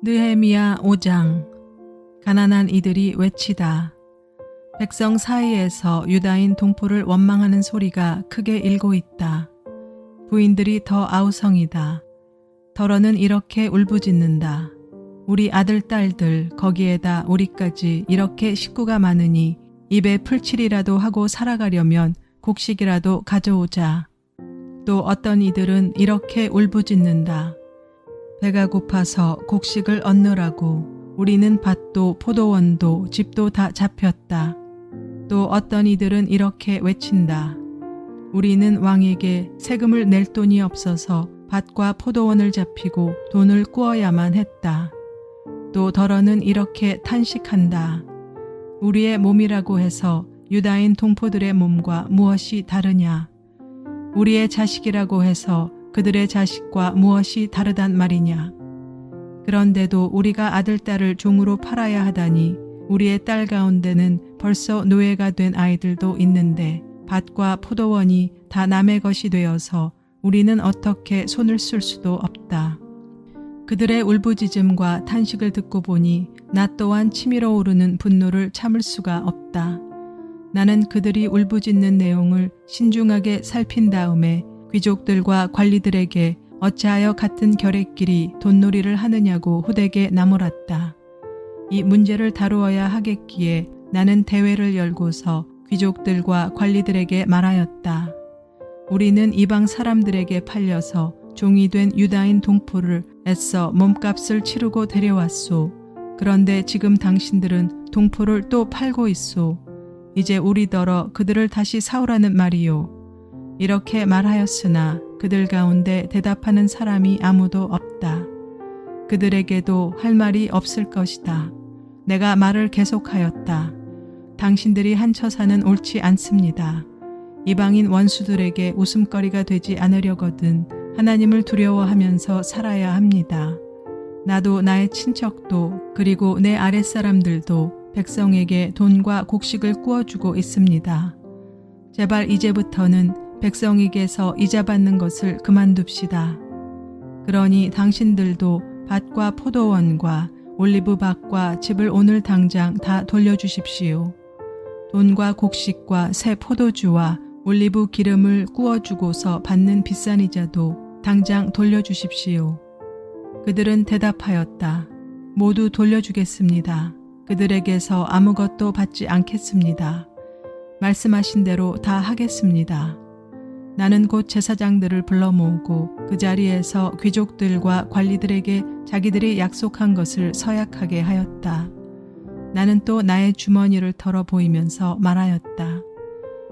느헤미야 5장. 가난한 이들이 외치다. 백성 사이에서 유다인 동포를 원망하는 소리가 크게 일고 있다. 부인들이 더 아우성이다. 더러는 이렇게 울부짖는다. 우리 아들 딸들 거기에다 우리까지 이렇게 식구가 많으니 입에 풀칠이라도 하고 살아가려면 곡식이라도 가져오자. 또 어떤 이들은 이렇게 울부짖는다. 배가 고파서 곡식을 얻느라고 우리는 밭도 포도원도 집도 다 잡혔다. 또 어떤 이들은 이렇게 외친다. 우리는 왕에게 세금을 낼 돈이 없어서 밭과 포도원을 잡히고 돈을 꾸어야만 했다. 또 더러는 이렇게 탄식한다. 우리의 몸이라고 해서 유다인 동포들의 몸과 무엇이 다르냐? 우리의 자식이라고 해서 그들의 자식과 무엇이 다르단 말이냐? 그런데도 우리가 아들, 딸을 종으로 팔아야 하다니 우리의 딸 가운데는 벌써 노예가 된 아이들도 있는데 밭과 포도원이 다 남의 것이 되어서 우리는 어떻게 손을 쓸 수도 없다. 그들의 울부짖음과 탄식을 듣고 보니 나 또한 치밀어 오르는 분노를 참을 수가 없다. 나는 그들이 울부짖는 내용을 신중하게 살핀 다음에 귀족들과 관리들에게 어찌하여 같은 결의끼리 돈놀이를 하느냐고 후되게 나무랐다. 이 문제를 다루어야 하겠기에 나는 대회를 열고서 귀족들과 관리들에게 말하였다. 우리는 이방 사람들에게 팔려서 종이 된 유다인 동포를 애써 몸값을 치르고 데려왔소. 그런데 지금 당신들은 동포를 또 팔고 있소. 이제 우리더러 그들을 다시 사오라는 말이요. 이렇게 말하였으나 그들 가운데 대답하는 사람이 아무도 없다. 그들에게도 할 말이 없을 것이다. 내가 말을 계속하였다. 당신들이 한 처사는 옳지 않습니다. 이방인 원수들에게 웃음거리가 되지 않으려거든 하나님을 두려워하면서 살아야 합니다. 나도 나의 친척도 그리고 내 아랫사람들도 백성에게 돈과 곡식을 꾸어주고 있습니다. 제발 이제부터는 백성에게서 이자 받는 것을 그만둡시다. 그러니 당신들도 밭과 포도원과 올리브밭과 집을 오늘 당장 다 돌려주십시오. 돈과 곡식과 새 포도주와 올리브 기름을 꾸어주고서 받는 비싼 이자도 당장 돌려주십시오. 그들은 대답하였다. 모두 돌려주겠습니다. 그들에게서 아무것도 받지 않겠습니다. 말씀하신 대로 다 하겠습니다. 나는 곧 제사장들을 불러 모으고 그 자리에서 귀족들과 관리들에게 자기들이 약속한 것을 서약하게 하였다. 나는 또 나의 주머니를 털어 보이면서 말하였다.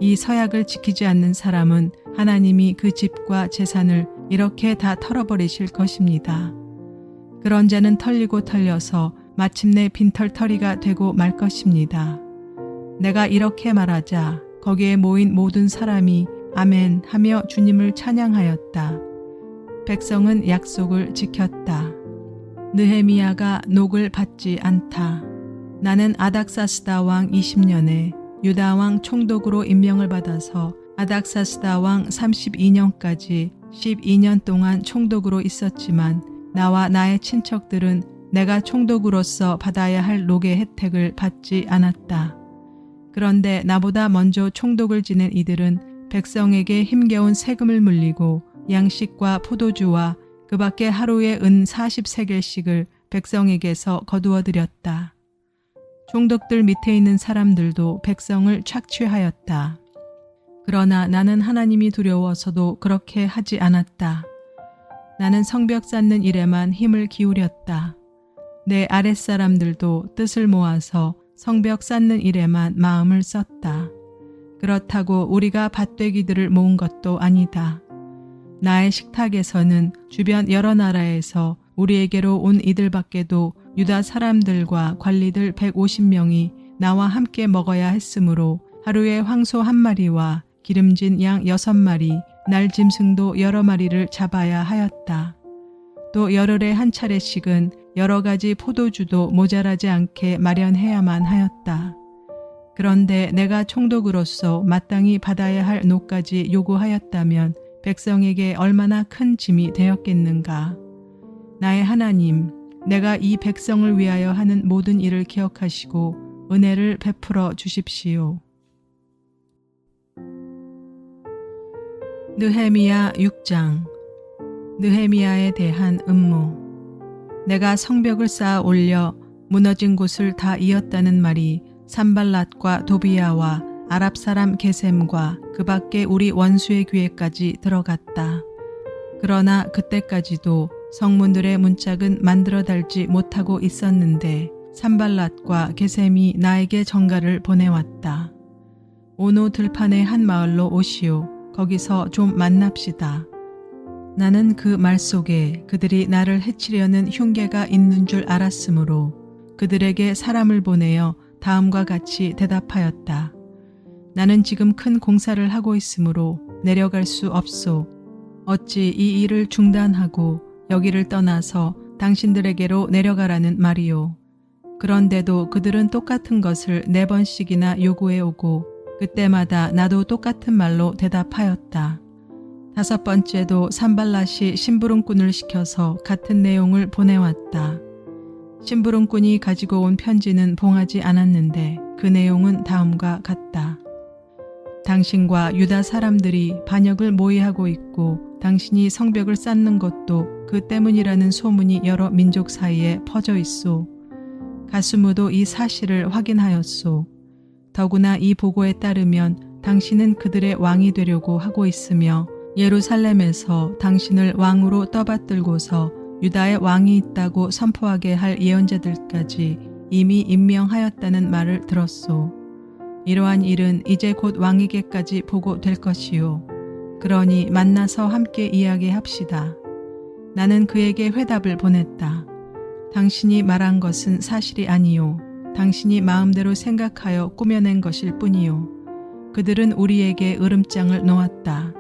이 서약을 지키지 않는 사람은 하나님이 그 집과 재산을 이렇게 다 털어버리실 것입니다. 그런 자는 털리고 털려서 마침내 빈털터리가 되고 말 것입니다. 내가 이렇게 말하자 거기에 모인 모든 사람이 아멘 하며 주님을 찬양하였다. 백성은 약속을 지켰다. 느헤미야가 녹을 받지 않다. 나는 아닥사스다 왕 20년에 유다 왕 총독으로 임명을 받아서 아닥사스다 왕 32년까지 12년 동안 총독으로 있었지만 나와 나의 친척들은 내가 총독으로서 받아야 할 녹의 혜택을 받지 않았다. 그런데 나보다 먼저 총독을 지낸 이들은 백성에게 힘겨운 세금을 물리고 양식과 포도주와 그 밖에 하루에 은 40세겔씩을 백성에게서 거두어들였다. 총독들 밑에 있는 사람들도 백성을 착취하였다. 그러나 나는 하나님이 두려워서도 그렇게 하지 않았다. 나는 성벽 쌓는 일에만 힘을 기울였다. 내 아랫사람들도 뜻을 모아서 성벽 쌓는 일에만 마음을 썼다. 그렇다고 우리가 밭되기들을 모은 것도 아니다. 나의 식탁에서는 주변 여러 나라에서 우리에게로 온 이들 밖에도 유다 사람들과 관리들 150명이 나와 함께 먹어야 했으므로 하루에 황소 1마리와 기름진 양 6마리, 날 짐승도 여러 마리를 잡아야 하였다. 또 열흘에 한 차례씩은 여러 가지 포도주도 모자라지 않게 마련해야만 하였다. 그런데 내가 총독으로서 마땅히 받아야 할 녹까지 요구하였다면 백성에게 얼마나 큰 짐이 되었겠는가. 나의 하나님, 내가 이 백성을 위하여 하는 모든 일을 기억하시고 은혜를 베풀어 주십시오. 느헤미야 6장. 느헤미야에 대한 음모. 내가 성벽을 쌓아 올려 무너진 곳을 다 이었다는 말이 산발랏과 도비야와 아랍 사람 게셈과 그 밖에 우리 원수의 귀에까지 들어갔다. 그러나 그때까지도 성문들의 문짝은 만들어 달지 못하고 있었는데 산발랏과 게셈이 나에게 전가를 보내왔다. 오노 들판의 한 마을로 오시오. 거기서 좀 만납시다. 나는 그 말 속에 그들이 나를 해치려는 흉계가 있는 줄 알았으므로 그들에게 사람을 보내어 다음과 같이 대답하였다. 나는 지금 큰 공사를 하고 있으므로 내려갈 수 없소. 어찌 이 일을 중단하고 여기를 떠나서 당신들에게로 내려가라는 말이오. 그런데도 그들은 똑같은 것을 4번씩이나 요구해 오고 그때마다 나도 똑같은 말로 대답하였다. 5번째도 산발랏이 심부름꾼을 시켜서 같은 내용을 보내왔다. 심부름꾼이 가지고 온 편지는 봉하지 않았는데 그 내용은 다음과 같다. 당신과 유다 사람들이 반역을 모의하고 있고 당신이 성벽을 쌓는 것도 그 때문이라는 소문이 여러 민족 사이에 퍼져 있소. 가수무도 이 사실을 확인하였소. 더구나 이 보고에 따르면 당신은 그들의 왕이 되려고 하고 있으며 예루살렘에서 당신을 왕으로 떠받들고서 유다의 왕이 있다고 선포하게 할 예언자들까지 이미 임명하였다는 말을 들었소. 이러한 일은 이제 곧 왕에게까지 보고될 것이요. 그러니 만나서 함께 이야기합시다. 나는 그에게 회답을 보냈다. 당신이 말한 것은 사실이 아니요. 당신이 마음대로 생각하여 꾸며낸 것일 뿐이요. 그들은 우리에게 으름장을 놓았다.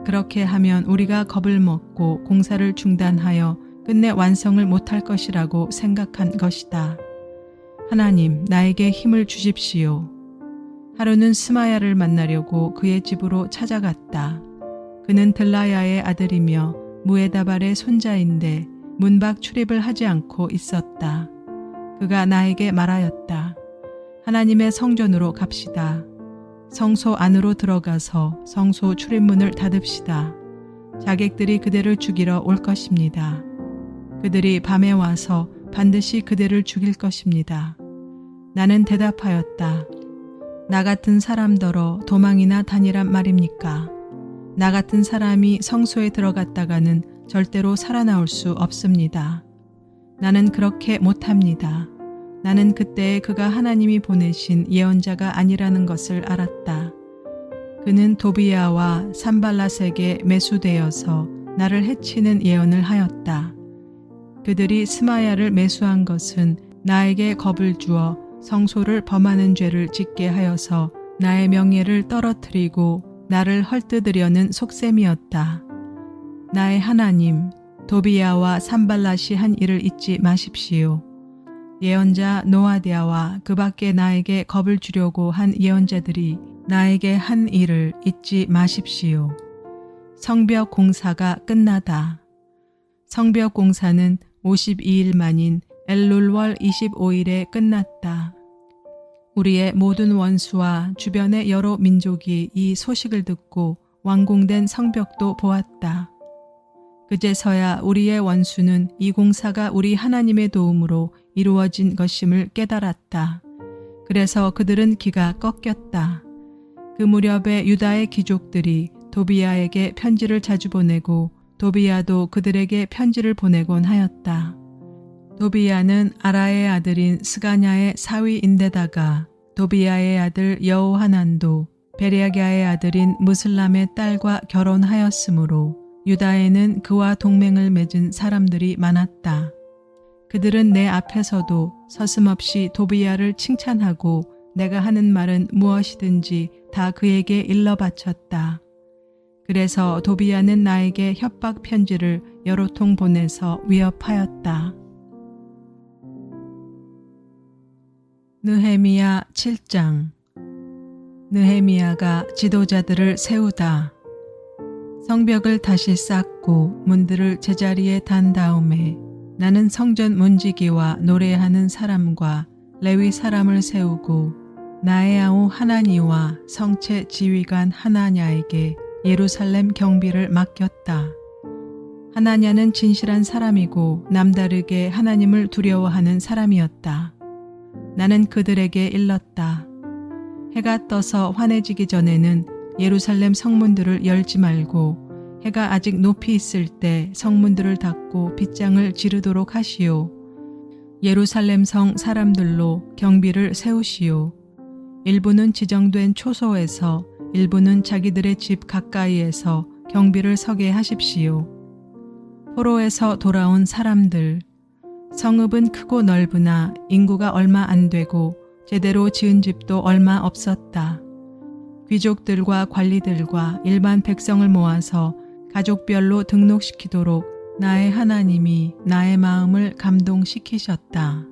그렇게 하면 우리가 겁을 먹고 공사를 중단하여 끝내 완성을 못할 것이라고 생각한 것이다. 하나님, 나에게 힘을 주십시오. 하루는 스마야를 만나려고 그의 집으로 찾아갔다. 그는 들라야의 아들이며 무에다발의 손자인데 문 밖 출입을 하지 않고 있었다. 그가 나에게 말하였다. 하나님의 성전으로 갑시다. 성소 안으로 들어가서 성소 출입문을 닫읍시다. 자객들이 그대를 죽이러 올 것입니다. 그들이 밤에 와서 반드시 그대를 죽일 것입니다. 나는 대답하였다. 나 같은 사람더러 도망이나 다니란 말입니까? 나 같은 사람이 성소에 들어갔다가는 절대로 살아나올 수 없습니다. 나는 그렇게 못합니다. 나는 그때 그가 하나님이 보내신 예언자가 아니라는 것을 알았다. 그는 도비야와 산발랏에게 매수되어서 나를 해치는 예언을 하였다. 그들이 스마야를 매수한 것은 나에게 겁을 주어 성소를 범하는 죄를 짓게 하여서 나의 명예를 떨어뜨리고 나를 헐뜯으려는 속셈이었다. 나의 하나님, 도비야와 산발랏이 한 일을 잊지 마십시오. 예언자 노아디아와 그 밖에 나에게 겁을 주려고 한 예언자들이 나에게 한 일을 잊지 마십시오. 성벽 공사가 끝나다. 성벽 공사는 52일 만인 엘룰월 25일에 끝났다. 우리의 모든 원수와 주변의 여러 민족이 이 소식을 듣고 완공된 성벽도 보았다. 그제서야 우리의 원수는 이 공사가 우리 하나님의 도움으로 이루어진 것임을 깨달았다. 그래서 그들은 기가 꺾였다. 그 무렵에 유다의 귀족들이 도비야에게 편지를 자주 보내고 도비야도 그들에게 편지를 보내곤 하였다. 도비야는 아라의 아들인 스가냐의 사위인데다가 도비야의 아들 여호하난도 베랴갸의 아들인 무슬람의 딸과 결혼하였으므로 유다에는 그와 동맹을 맺은 사람들이 많았다. 그들은 내 앞에서도 서슴없이 도비야를 칭찬하고 내가 하는 말은 무엇이든지 다 그에게 일러 바쳤다. 그래서 도비야는 나에게 협박 편지를 여러 통 보내서 위협하였다. 느헤미야 7장. 느헤미야가 지도자들을 세우다. 성벽을 다시 쌓고 문들을 제자리에 단 다음에 나는 성전 문지기와 노래하는 사람과 레위 사람을 세우고 나의 아우 하나니와 성체 지휘관 하나냐에게 예루살렘 경비를 맡겼다. 하나냐는 진실한 사람이고 남다르게 하나님을 두려워하는 사람이었다. 나는 그들에게 일렀다. 해가 떠서 환해지기 전에는 예루살렘 성문들을 열지 말고 해가 아직 높이 있을 때 성문들을 닫고 빗장을 지르도록 하시오. 예루살렘 성 사람들로 경비를 세우시오. 일부는 지정된 초소에서 일부는 자기들의 집 가까이에서 경비를 서게 하십시오. 포로에서 돌아온 사람들. 성읍은 크고 넓으나 인구가 얼마 안 되고 제대로 지은 집도 얼마 없었다. 귀족들과 관리들과 일반 백성을 모아서 가족별로 등록시키도록 나의 하나님이 나의 마음을 감동시키셨다.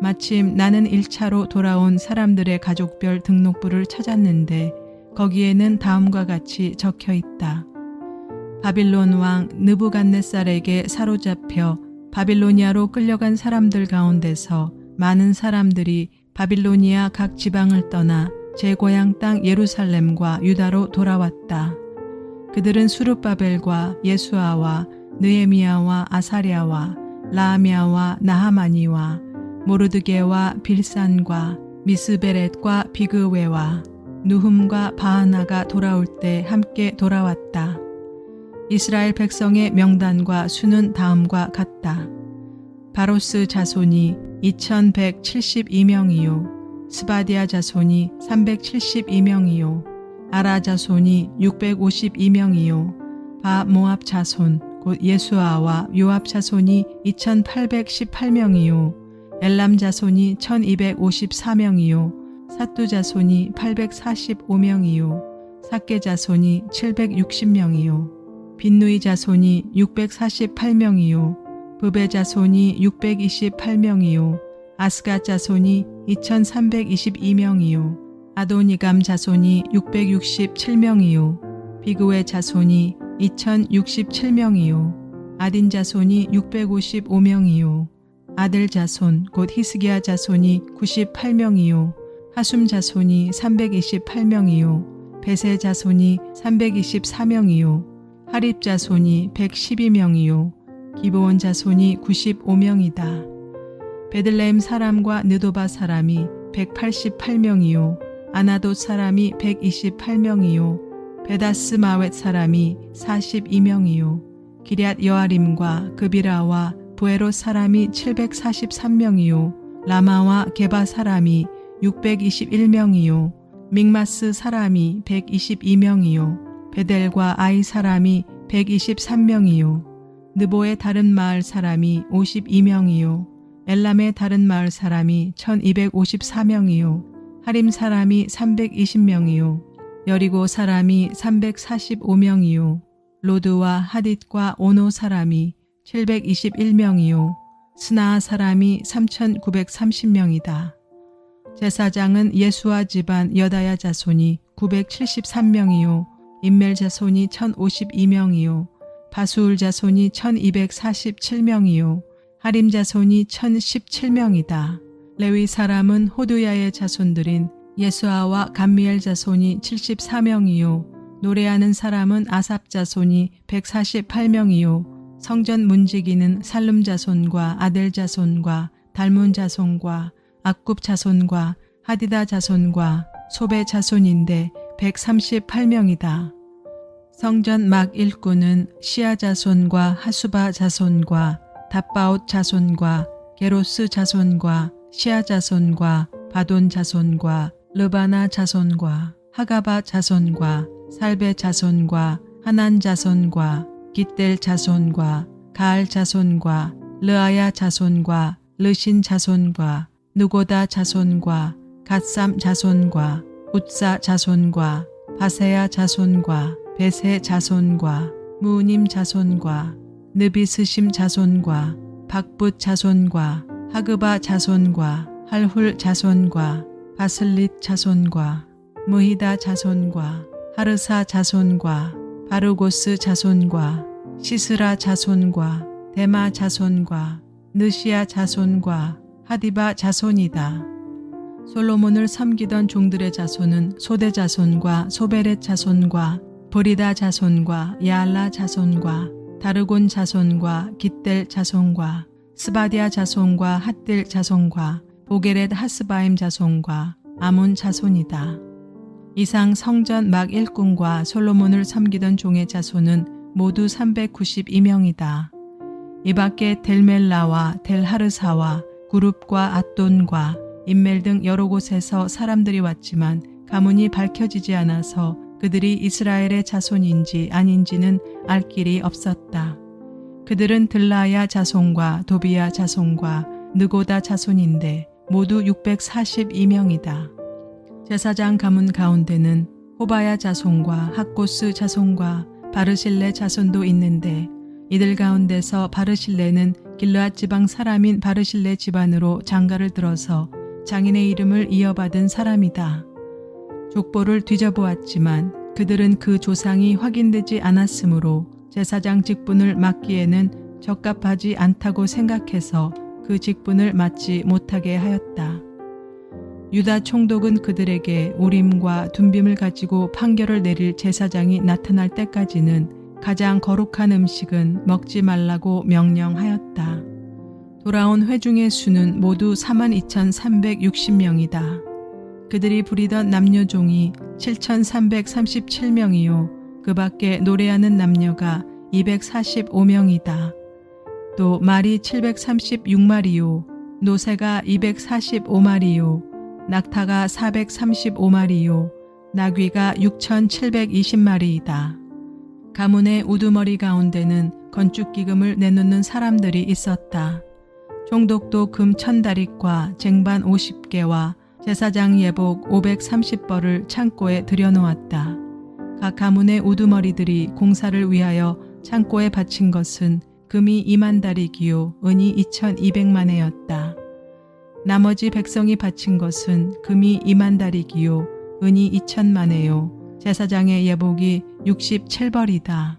마침 나는 1차로 돌아온 사람들의 가족별 등록부를 찾았는데 거기에는 다음과 같이 적혀 있다. 바빌론 왕 느부갓네살에게 사로잡혀 바빌로니아로 끌려간 사람들 가운데서 많은 사람들이 바빌로니아 각 지방을 떠나 제 고향 땅 예루살렘과 유다로 돌아왔다. 그들은 수룹바벨과 예수아와 느헤미야와 아사랴와 라하미야와 나하마니와 모르드게와 빌산과 미스베렛과 비그웨와 누훔과 바하나가 돌아올 때 함께 돌아왔다. 이스라엘 백성의 명단과 수는 다음과 같다. 바로스 자손이 2172명이요. 스바디아 자손이 372명이요. 아라 자손이 652명이요. 바 모압 자손 곧 예수아와 요압 자손이 2818명이요. 엘람 자손이 1254명이요. 사뚜 자손이 845명이요. 삭게 자손이 760명이요. 빈누이 자손이 648명이요. 브베 자손이 628명이요. 아스가 자손이 2322명이요. 아도니감 자손이 667명이요. 비그웨 자손이 2067명이요. 아딘 자손이 655명이요. 아들 자손 곧 히스기야 자손이 98명이요. 하숨 자손이 328명이요. 베세 자손이 324명이요. 하립 자손이 112명이요. 기브온 자손이 95명이다. 베들레헴 사람과 느도바 사람이 188명이요. 아나돗 사람이 128명이요. 베다스 마웻 사람이 42명이요. 기럇 여아림과 그비라와 부에롯 사람이 743명이요. 라마와 게바 사람이 621명이요. 믹마스 사람이 122명이요. 베델과 아이 사람이 123명이요. 느보의 다른 마을 사람이 52명이요. 엘람의 다른 마을 사람이 1254명이요. 하림 사람이 320명이요. 여리고 사람이 345명이요. 로드와 하딧과 오노 사람이 721명이요. 스나아 사람이 3930명이다. 제사장은 예수아 집안 여다야 자손이 973명이요. 인멜 자손이 1052명이요. 바수울 자손이 1247명이요. 하림 자손이 1017명이다. 레위 사람은 호두야의 자손들인 예수아와 감미엘 자손이 74명이요. 노래하는 사람은 아삽 자손이 148명이요. 성전 문지기는 살룸 자손과 아델 자손과 달문 자손과 악굽 자손과 하디다 자손과 소베 자손인데 138명이다. 성전 막 일꾼은 시아 자손과 하수바 자손과 답바옷 자손과 게로스 자손과 시아 자손과 바돈 자손과 르바나 자손과 하가바 자손과 살베 자손과 하난 자손과 깃델 자손과 가알 자손과 르아야 자손과 르신 자손과 누고다 자손과 갓삼 자손과 웃사 자손과 바세야 자손과 베세 자손과 무님 자손과 느비스심 자손과 박붓 자손과 하그바 자손과 할훌 자손과 바슬릿 자손과 무히다 자손과 하르사 자손과 바르고스 자손과 시스라 자손과 데마 자손과 느시아 자손과 하디바 자손이다. 솔로몬을 섬기던 종들의 자손은 소대 자손과 소베렛 자손과 브리다 자손과 야알라 자손과 다르곤 자손과 깃델 자손과 스바디아 자손과 핫딜 자손과 보게렛 하스바임 자손과 아문 자손이다. 이상 성전 막 일꾼과 솔로몬을 섬기던 종의 자손은 모두 392명이다. 이 밖에 델멜라와 델하르사와 구룹과 앗돈과 인멜 등 여러 곳에서 사람들이 왔지만 가문이 밝혀지지 않아서 그들이 이스라엘의 자손인지 아닌지는 알 길이 없었다. 그들은 들라야 자손과 도비야 자손과 느고다 자손인데 모두 642명이다. 제사장 가문 가운데는 호바야 자손과 학고스 자손과 바르실레 자손도 있는데 이들 가운데서 바르실레는 길르앗 지방 사람인 바르실레 집안으로 장가를 들어서 장인의 이름을 이어받은 사람이다. 족보를 뒤져보았지만 그들은 그 조상이 확인되지 않았으므로 제사장 직분을 맡기에는 적합하지 않다고 생각해서 그 직분을 맡지 못하게 하였다. 유다 총독은 그들에게 우림과 둠빔을 가지고 판결을 내릴 제사장이 나타날 때까지는 가장 거룩한 음식은 먹지 말라고 명령하였다. 돌아온 회중의 수는 모두 42,360명이다. 그들이 부리던 남녀종이 7,337명이요. 그 밖에 노래하는 남녀가 245명이다. 또 말이 736마리요. 노새가 245마리요. 낙타가 435마리요. 나귀가 6,720마리이다. 가문의 우두머리 가운데는 건축기금을 내놓는 사람들이 있었다. 총독도 금 1000다릿과 쟁반 50개와 제사장 예복 530벌을 창고에 들여놓았다. 각 가문의 우두머리들이 공사를 위하여 창고에 바친 것은 금이 20,000다리기요 은이 2,200만회였다. 나머지 백성이 바친 것은 금이 20,000다리기요 은이 2,000만회요 제사장의 예복이 67벌이다.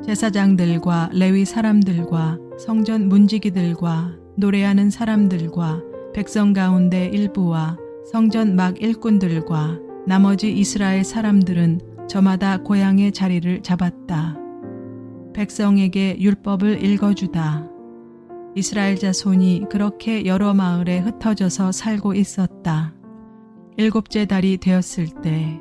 제사장들과 레위 사람들과 성전 문지기들과 노래하는 사람들과 백성 가운데 일부와 성전 막 일꾼들과 나머지 이스라엘 사람들은 저마다 고향의 자리를 잡았다. 백성에게 율법을 읽어주다. 이스라엘 자손이 그렇게 여러 마을에 흩어져서 살고 있었다. 7째 달이 되었을 때